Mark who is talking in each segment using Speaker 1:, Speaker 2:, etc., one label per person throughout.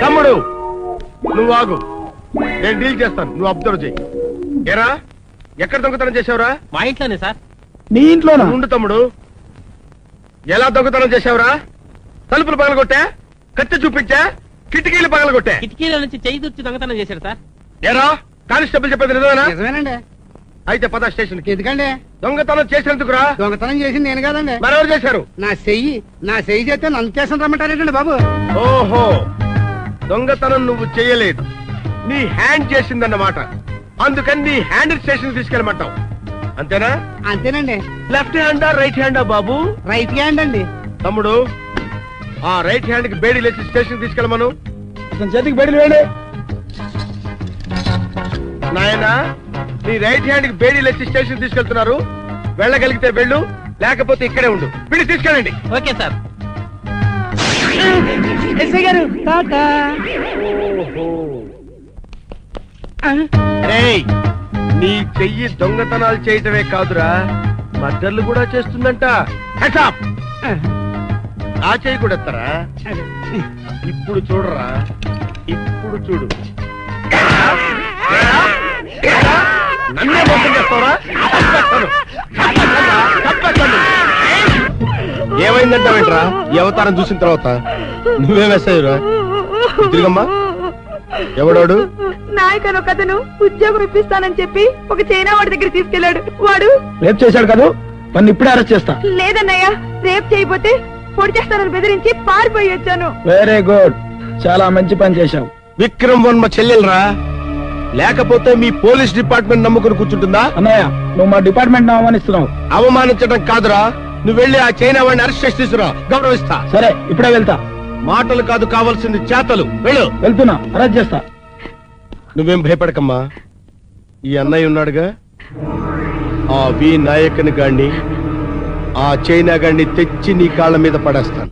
Speaker 1: తమ్ముడు నువ్వు ఆగు, నేను డీల్ చేస్తాను, నువ్వు అబ్జర్వ్ చేయి. ఏరా ఎక్కడ దొంగతనం చేసావురా?
Speaker 2: మా ఇంట్లోనే సార్.
Speaker 3: నీ ఇంట్లోనా?
Speaker 1: ఉండు తమ్ముడు, ఎలా దొంగతనం చేసావురా? తలుపులు పగలగొట్టా, కత్తి చూపించా, కిటికీలు పగలగొట్టా,
Speaker 2: కిటికీల నుంచి చెయ్యి దుర్చి దొంగతనం చేశాడు సార్.
Speaker 1: ఏరా కానిస్టేబుల్ చెప్పేది నిజమేనా?
Speaker 3: నిజమేనండి.
Speaker 1: అయితే పద స్టేషన్ కి.
Speaker 3: ఎందుకండి?
Speaker 1: దొంగతనం చేసినందుకురా?
Speaker 3: దొంగతనం చేసింది నేను కాదండి.
Speaker 1: మరెవరు చేశారు?
Speaker 3: నా చెయ్యి చేస్తే నన్ను చేసిన రమ్మంటారేంటండి బాబు?
Speaker 1: ఓహో, దొంగతనం నువ్వు చేయలేదు, నీ హ్యాండ్ చేసిందన్నమాట. అందుకని నీ హ్యాండ్ స్టేషన్ తీసుకెళ్ళమంటావు, అంతేనా?
Speaker 3: అంతేనండి.
Speaker 1: లెఫ్ట్ హ్యాండా రైట్ హ్యాండా బాబు?
Speaker 3: రైట్ హ్యాండ్ అండి.
Speaker 1: తమ్ముడు ఆ రైట్ హ్యాండ్ కి బేడీ లేచి స్టేషన్ తీసుకెళ్ళమను.
Speaker 3: చేతికి బయటలు వేయండి.
Speaker 1: నాయనా, నీ రైట్ హ్యాండ్ కి బేడీ లేచి స్టేషన్ తీసుకెళ్తున్నారు, వెళ్ళగలిగితే వెళ్ళు, లేకపోతే ఇక్కడే ఉండు. వీడి తీసుకెళ్ళండి.
Speaker 2: Okay sir.
Speaker 3: ఎస్ఐ గారు టాటా.
Speaker 1: రేయ్, నీ చెయ్యి దొంగతనాలు చేయటమే కాదురా, మర్డర్లు కూడా చేస్తుందంట. Hands up! ఆ చెయ్యి కూడా ఎత్తరా? ఇప్పుడు చూడరా, ఇప్పుడు చూడు. నన్నే మోసం చేస్తావరా? ఏమైందంటావేంట్రా? ఈ అవతారం చూసిన తర్వాత నువ్వేమేస్తావురా? తిరిగమ్మా. ఎవడాడు?
Speaker 4: నాయకను కథను ఉద్యోగం ఇప్పిస్తానని చెప్పి ఒక చైనా వాడి దగ్గర తీసుకెళ్లాడు. వాడు
Speaker 3: రేపు చేశాడు కదా, మన ఇప్పుడే అరెస్ట్ చేస్తా.
Speaker 4: లేదన్నయ్య, రేపు చేయబోతే పొడి చేస్తానని బెదిరించి పారిపోయి వచ్చాను.
Speaker 3: వెరీ గుడ్, చాలా మంచి పని చేశావు.
Speaker 1: విక్రమ్ వర్మ చెల్లెలరా, లేకపోతే మీ పోలీస్ డిపార్ట్మెంట్ నమ్ముకుని కూర్చుంటుందా?
Speaker 3: అన్నయ్య, నువ్వు మా డిపార్ట్మెంట్ అవమానిస్తున్నావు.
Speaker 1: అవమానించడం కాదురా, నువ్వు వెళ్ళి ఆ చైనా వాడిని అరెస్ట్ చేసి తీసుకురా, గౌరవిస్తా.
Speaker 3: సరే, ఇప్పుడే వెళ్తా.
Speaker 1: మాటలు కాదు కావాల్సింది, చేతలు. వెళ్ళు.
Speaker 3: వెళ్తున్నా, అరెస్ట్ చేస్తా.
Speaker 1: నువ్వేం భయపడకమ్మా, ఈ అన్నయ్య ఉన్నాడుగా, ఆ వి నాయకని గాడిని, ఆ చైనా గాడిని తెచ్చి నీ కాళ్ళ మీద పడేస్తాను.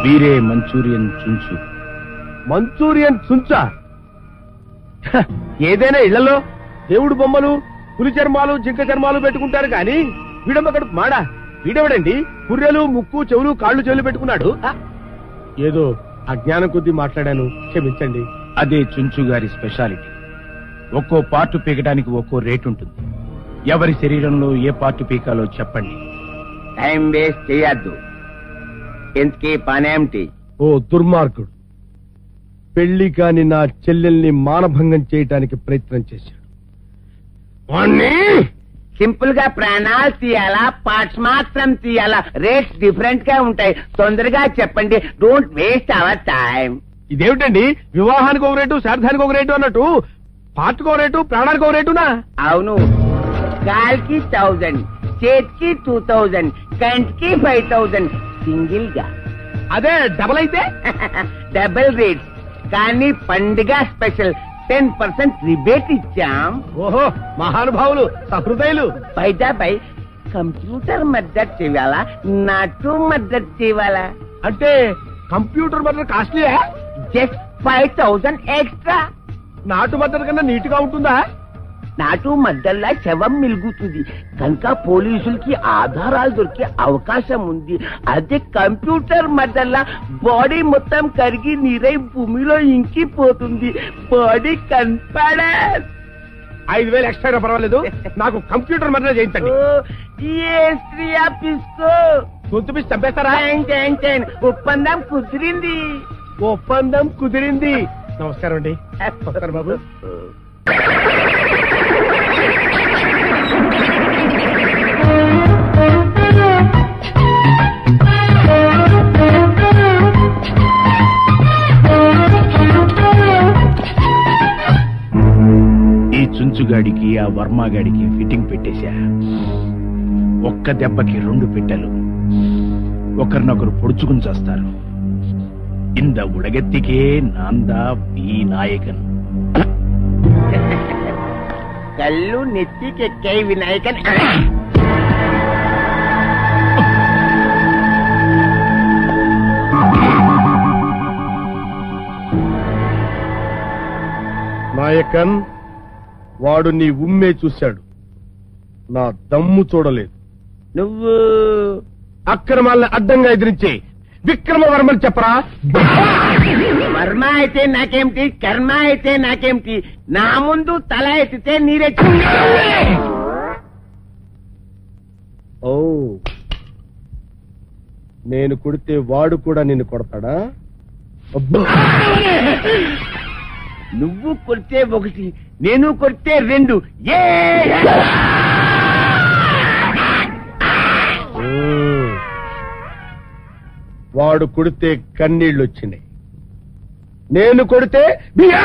Speaker 5: వీరే మంచూరియన్ చుంచు.
Speaker 1: మంచూరియన్ చుంచా? ఏదైనా ఇళ్లలో దేవుడు బొమ్మలు, పులి చర్మాలు, జింక చర్మాలు పెట్టుకుంటారు కానీ వీడమ్మ కడుపు మాడా? వీడెవడండి పుర్రెలు, ముక్కు, చెవులు, కాళ్ళు, చెవులు పెట్టుకున్నాడు? ఏదో అజ్ఞానం కొద్దీ మాట్లాడాను, క్షమించండి.
Speaker 5: అదే చుంచు గారి స్పెషాలిటీ. ఒక్కో పార్టు పీకడానికి ఒక్కో రేటు ఉంటుంది. ఎవరి శరీరంలో ఏ పార్టు పీకాలో చెప్పండి.
Speaker 6: టైం వేస్ట్ చేయద్దు. ఇంతకీ పనేమిటి?
Speaker 1: ఓ దుర్మార్గుడు పెళ్లి కాని నా చెల్లెల్ని మానభంగం చేయటానికి ప్రయత్నం చేశాడు.
Speaker 6: సింపుల్ గా ప్రాణాలు తీయాలా, పార్ట్స్ మాత్రం తీయాలా? రేట్స్ డిఫరెంట్ గా ఉంటాయి. తొందరగా చెప్పండి, డోంట్ వేస్ట్ అవర్ టైం.
Speaker 1: ఇదేమిటండి, వివాహానికి ఒక రేటు, శ్రాద్ధానికి ఒక రేటు అన్నట్టు పార్ట్కి ఒక రేటు, ప్రాణానికి ఒక రేటునా?
Speaker 6: అవును, కాల్కి 1000, చేతికి 2000, కంటికి 5000 సింగిల్ గా.
Speaker 1: అదే డబల్ అయితే
Speaker 6: డబుల్ రేట్స్. కానీ పండుగ స్పెషల్ 10% రిబేట్ ఇచ్చాం.
Speaker 1: ఓహో, మహానుభావులు, సహృదయులు.
Speaker 6: పై కంప్యూటర్ మద్దతు చేయాలా, నాటు మద్దతు చేయాలా?
Speaker 1: అంటే కంప్యూటర్ మద్దతు కాస్ట్లీయా?
Speaker 6: Just 5000 extra.
Speaker 1: నాటు మద్దతు కన్నా నీట్ గా ఉంటుందా?
Speaker 6: నాటు మద్దల్లా శవం మిలుగుతుంది కనుక పోలీసులకి ఆధారాలు దొరికే అవకాశం ఉంది. అదే కంప్యూటర్ మద్దల్లా బాడీ మొత్తం కరిగి నీరై భూమిలో ఇంకిపోతుంది. బాడీ కనపడే.
Speaker 1: 5000 ఎక్స్ట్రా పర్వాలేదు, నాకు కంప్యూటర్ మద్దతు చేయించండి. గొంతు పిసి చంపేస్తారా?
Speaker 6: ఒప్పందం కుదిరింది.
Speaker 1: ఒప్పందం కుదిరింది. నమస్కారం అండి. నమస్కారం బాబు.
Speaker 5: ఈ చుంచుగాడికి, ఆ వర్మగాడికి ఫిట్టింగ్ పెట్టేశా. ఒక్క దెబ్బకి 2 పిట్టలు ఒకరినొకరు పొడుచుకుని చేస్తారు. ఇంద ఉడగెత్తికే నాందా ఈ నాయకన్.
Speaker 6: కళ్ళు నెత్తికెక్కాయి వినాయకన్.
Speaker 1: నాయకన్, వాడు నీ ఉమ్మే చూశాడు, నా దమ్ము చూడలేదు.
Speaker 6: నువ్వు
Speaker 1: అక్రమాలను అడ్డంగా ఎదిరించి విక్రమవర్మని చెప్పరా.
Speaker 6: వర్మ అయితే నాకేమిటి, కర్మ అయితే నాకేమిటి, నా ముందు తల ఎత్తితే నీరే.
Speaker 1: ఓ, నేను కొడితే వాడు కూడా నిన్ను కొడతాడా? అబ్బా.
Speaker 6: నువ్వు కొడితే ఒకటి, నేను కొడితే రెండు. ఏ
Speaker 1: వాడు కొడితే కన్నీళ్ళు వచ్చినాయి, నేను కొడితే బియ్య.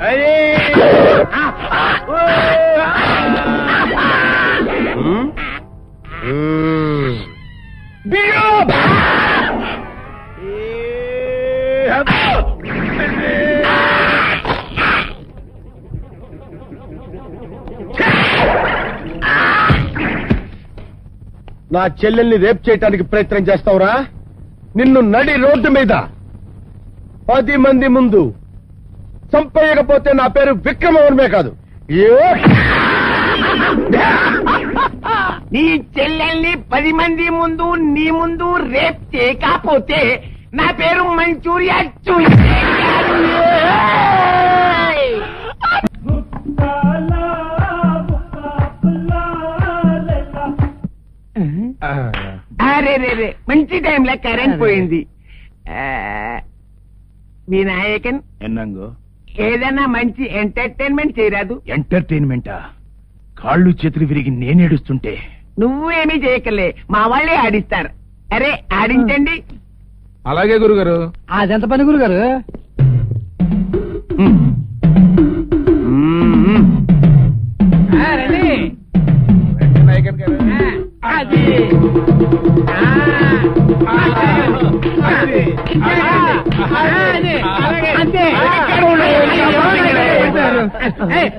Speaker 6: అరే
Speaker 1: నా చెల్లెల్ని రేప్ చేయటానికి ప్రయత్నం చేస్తావురా? నిన్ను నడి రోడ్డు మీద 10 మంది ముందు చంపేయకపోతే నా పేరు విక్రమవర్మే కాదు.
Speaker 6: నీ చెల్లెల్ని 10 మంది ముందు నీ ముందు రేప్ చేయకపోతే నా పేరు మంచూరియా అరే రే రే, మంచి టైంలో కరెంట్ పోయింది. మీ నాయకన్
Speaker 5: ఎన్నంగో
Speaker 6: ఏదైనా మంచి ఎంటర్టైన్మెంట్ చేయరాదు?
Speaker 5: ఎంటర్టైన్మెంటా? కాళ్ళు చేతులు విరిగి నేనేడుస్తుంటే
Speaker 6: నువ్వేమీ చేయకలే, మా వాళ్ళే ఆడిస్తారు. అరే ఆడించండి.
Speaker 1: అలాగే గురుగారు.
Speaker 3: అదెంత పని గురుగారు?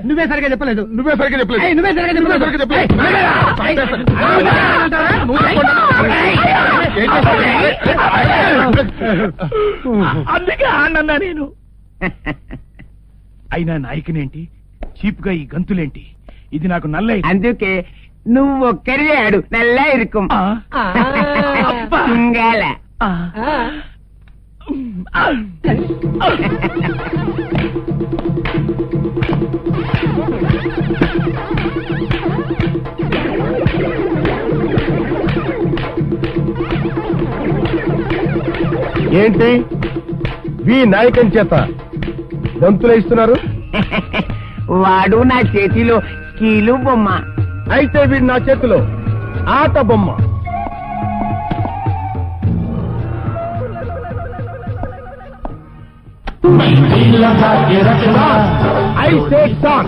Speaker 1: నువ్వే సరిగా చెప్పలేదు.
Speaker 5: అందుకే ఆడన్నా నేను. అయినా నాయకునేంటి, చీప్ గా ఈ గంతులేంటి? ఇది నాకు నల్ల.
Speaker 6: అందుకే నువ్వు ఒక్కరివే ఆడు, నల్ల ఇరుకుం తుంగాల.
Speaker 1: ఏంటి వి నాయకన్ చేత దంతులు ఇస్తున్నారు?
Speaker 6: వాడు నా చేతిలో కీలు బొమ్మ.
Speaker 1: అయితే వీడు నా చేతిలో ఆట బొమ్మ. I say song.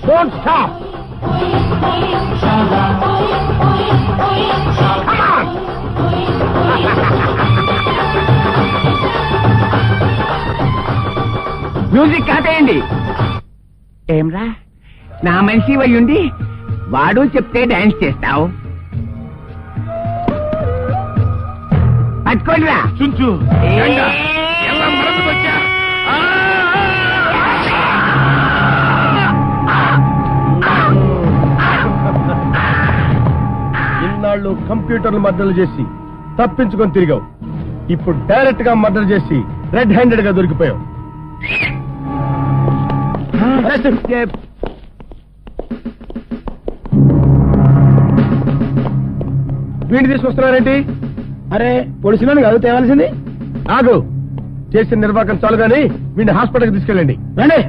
Speaker 1: Don't stop. Come on.
Speaker 6: Music ఆపేయండి. ఏమ్రా, నా మనిషి వయ్యుండి వాడు చెప్తే డాన్స్ చేస్తావు? పట్టుకోండిరా.
Speaker 5: చుంచు
Speaker 1: ఇన్నాళ్ళు కంప్యూటర్లు మర్డర్లు చేసి తప్పించుకొని తిరిగావు. ఇప్పుడు డైరెక్ట్ గా మర్డర్ చేసి రెడ్ హ్యాండెడ్ గా దొరికిపోయావు. వీడిని తీసుకొస్తున్నారేంటి?
Speaker 3: అరే పొడిచినాను కాదు తేవాల్సింది.
Speaker 1: ఆగు, చేసిన నిర్వాహకం చాలు గాని వీడిని హాస్పిటల్కి తీసుకెళ్ళండి.
Speaker 3: రండి.